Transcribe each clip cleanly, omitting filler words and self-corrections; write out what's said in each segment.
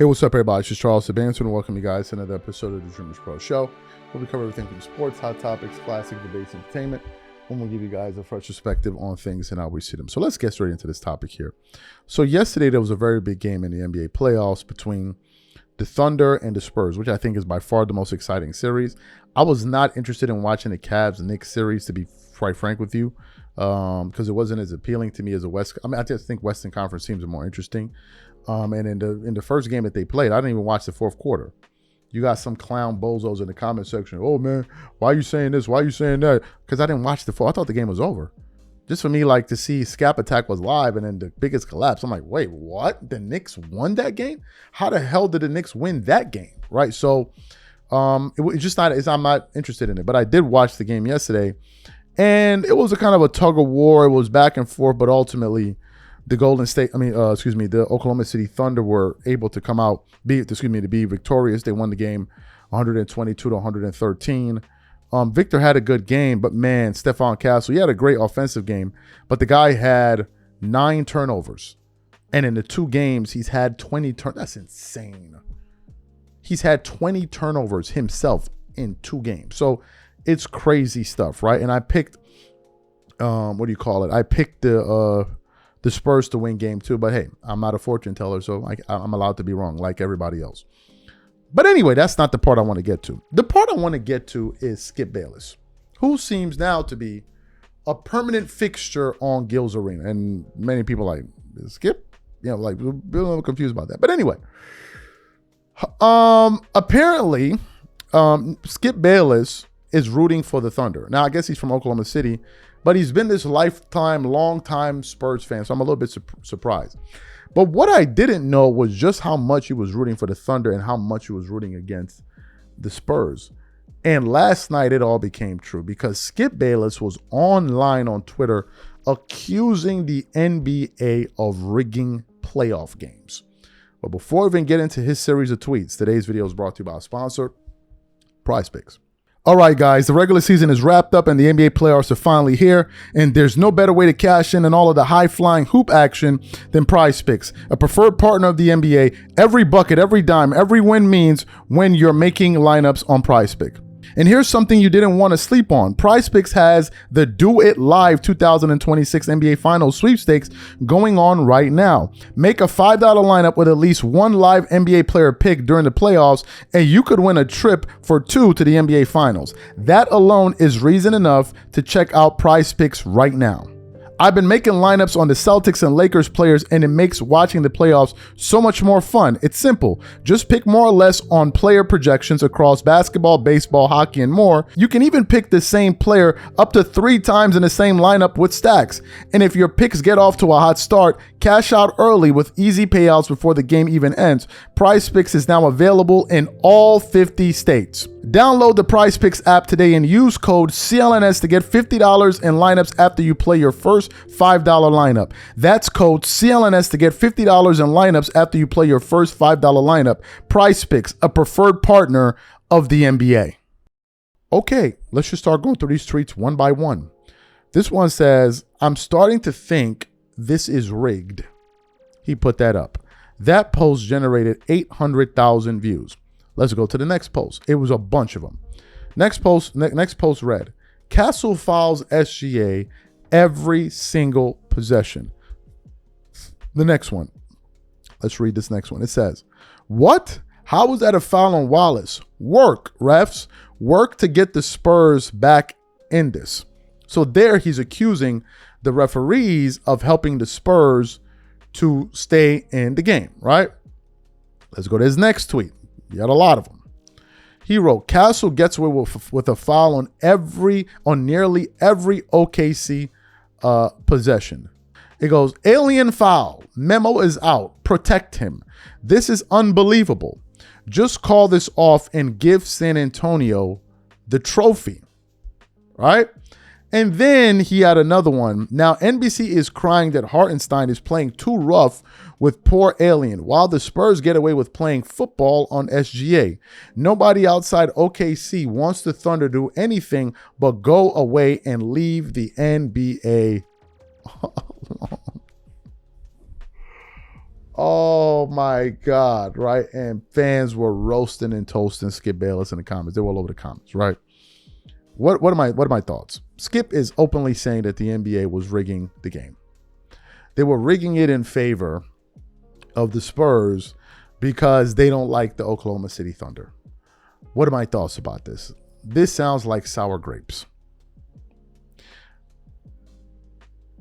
Hey, what's up, everybody? It's just Charles Sabanson, and welcome you guys to another episode of the Dreamers Pro Show, where we cover everything from sports, hot topics, classic debates, entertainment, and we'll give you guys a fresh perspective on things and how we see them. So let's get straight into this topic here. So yesterday, there was a very big game in the NBA playoffs between the Thunder and the Spurs, which I think is by far the most exciting series. I was not interested in watching the Cavs-Knicks series, to be quite frank with you, because it wasn't as appealing to me as I just think Western Conference teams are more interesting. And in the first game that they played, I didn't even watch the fourth quarter. You got some clown bozos in the comment section. Oh man, why are you saying this? Why are you saying that? Because I didn't watch the fourth. I thought the game was over. Just for me, like to see Skip Attack was live and then the biggest collapse. I'm like, wait, what? The Knicks won that game? How the hell did the Knicks win that game? Right. So it's just not. I'm not interested in it. But I did watch the game yesterday, and it was a kind of a tug of war. It was back and forth, but ultimately, the the Oklahoma City Thunder were able to come out, to be victorious. They won the game 122 to 113. Victor had a good game, but man, Stephon Castle, he had a great offensive game, but the guy had 9 turnovers. And in the 2 games, he's had 20 turnovers. That's insane. He's had 20 turnovers himself in 2 games. So it's crazy stuff, right? And I picked, I picked the Spurs to win game 2, but hey, I'm not a fortune teller, so I'm allowed to be wrong like everybody else. But anyway, that's not the part I want to get to. The part I want to get to is Skip Bayless, who seems now to be a permanent fixture on Gil's Arena. And many people are like, Skip? We're a little confused about that. But anyway, apparently, Skip Bayless is rooting for the Thunder. Now, I guess he's from Oklahoma City, but he's been this long-time Spurs fan, so I'm a little bit surprised. But what I didn't know was just how much he was rooting for the Thunder and how much he was rooting against the Spurs. And last night, it all became true because Skip Bayless was online on Twitter accusing the NBA of rigging playoff games. But before we even get into his series of tweets, today's video is brought to you by our sponsor, PrizePicks. All right, guys, the regular season is wrapped up and the NBA playoffs are finally here, and there's no better way to cash in on all of the high-flying hoop action than PrizePicks, a preferred partner of the NBA. Every bucket, every dime, every win means when you're making lineups on PrizePicks. And here's something you didn't want to sleep on. PrizePicks has the Do It Live 2026 NBA Finals sweepstakes going on right now. Make a $5 lineup with at least one live NBA player picked during the playoffs, and you could win a trip for 2 to the NBA Finals. That alone is reason enough to check out PrizePicks right now. I've been making lineups on the Celtics and Lakers players, and it makes watching the playoffs so much more fun. It's simple. Just pick more or less on player projections across basketball, baseball, hockey, and more. You can even pick the same player up to 3 times in the same lineup with stacks. And if your picks get off to a hot start, cash out early with easy payouts before the game even ends. PrizePicks is now available in all 50 states. Download the PrizePicks app today and use code CLNS to get $50 in lineups after you play your first $5 lineup. That's code CLNS to get $50 in lineups after you play your first $5 lineup. PrizePicks, a preferred partner of the NBA. Okay, let's just start going through these tweets one by one. This one says, I'm starting to think this is rigged. He put that up. That post generated 800,000 views. Let's go to the next post. It was a bunch of them. Next post read, Castle fouls SGA every single possession. The next one. Let's read this next one. It says, what? How was that a foul on Wallace? Work, refs. Work to get the Spurs back in this. So there he's accusing the referees of helping the Spurs to stay in the game, right? Let's go to his next tweet. He had a lot of them. He wrote, Castle gets away with a foul on nearly every OKC possession. It goes, alien foul. Memo is out. Protect him. This is unbelievable. Just call this off and give San Antonio the trophy. Right? And then he had another one. Now, NBC is crying that Hartenstein is playing too rough with poor Alien, while the Spurs get away with playing football on SGA. Nobody outside OKC wants the Thunder to do anything but go away and leave the NBA alone. Oh my God, right? And fans were roasting and toasting Skip Bayless in the comments. They were all over the comments, right? What are my thoughts? Skip is openly saying that the NBA was rigging the game. They were rigging it in favor of the Spurs because they don't like the Oklahoma City Thunder. What are my thoughts about this? This sounds like sour grapes.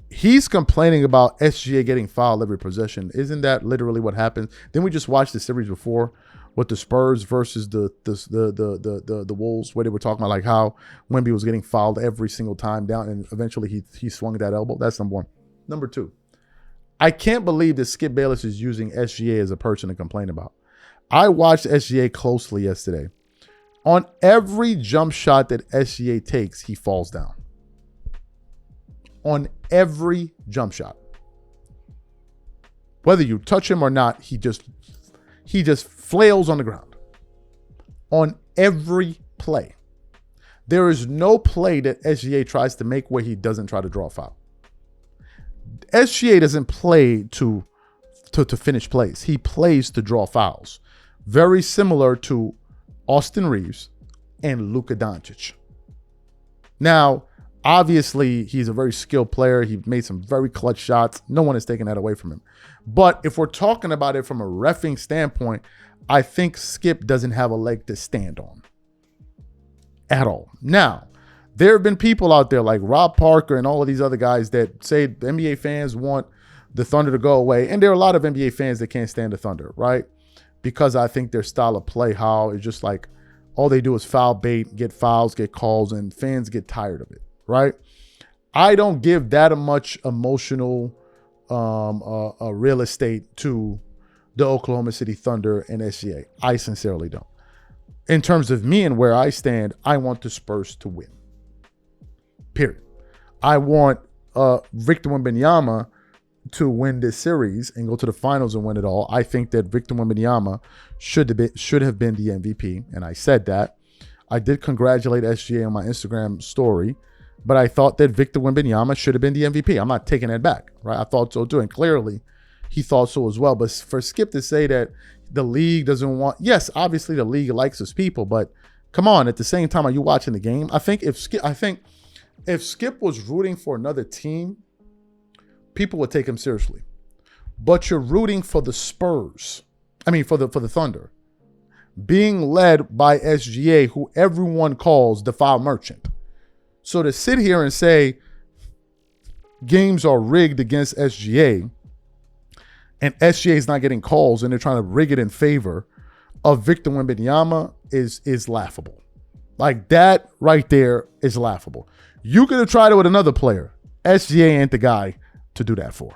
He's complaining about SGA getting fouled every possession. Isn't that literally what happens? Didn't we just watch the series before with the Spurs versus the Wolves, where they were talking about like how Wemby was getting fouled every single time down, and eventually he swung that elbow? That's number one. Number two, I can't believe that Skip Bayless is using SGA as a person to complain about. I watched SGA closely yesterday. On every jump shot that SGA takes, he falls down. On every jump shot. Whether you touch him or not, he just flails on the ground. On every play. There is no play that SGA tries to make where he doesn't try to draw a foul. SGA doesn't play to finish plays. He plays to draw fouls. Very similar to Austin Reeves and Luka Doncic. Now, obviously, he's a very skilled player. He made some very clutch shots. No one is taking that away from him. But if we're talking about it from a reffing standpoint, I think Skip doesn't have a leg to stand on at all. Now, there have been people out there like Rob Parker and all of these other guys that say the NBA fans want the Thunder to go away. And there are a lot of NBA fans that can't stand the Thunder, right? Because I think their style of play, how it's just like all they do is foul bait, get fouls, get calls, and fans get tired of it, right? I don't give that much emotional real estate to the Oklahoma City Thunder and SGA. I sincerely don't. In terms of me and where I stand, I want the Spurs to win. Period. I want Victor Wembanyama to win this series and go to the finals and win it all. I think that Victor Wembanyama should have been the MVP, and I said that. I did congratulate SGA on my Instagram story, but I thought that Victor Wembanyama should have been the MVP. I'm not taking that back, right? I thought so too, and clearly he thought so as well. But for Skip to say that the league doesn't want, yes, obviously the league likes his people, but come on, at the same time, are you watching the game? I think if Skip was rooting for another team, people would take him seriously. But you're rooting for the Spurs. I mean, for the Thunder. Being led by SGA, who everyone calls the foul merchant. So to sit here and say games are rigged against SGA and SGA is not getting calls and they're trying to rig it in favor of Victor Wembanyama is laughable. Like that right there is laughable. You could have tried it with another player. SGA ain't the guy to do that for.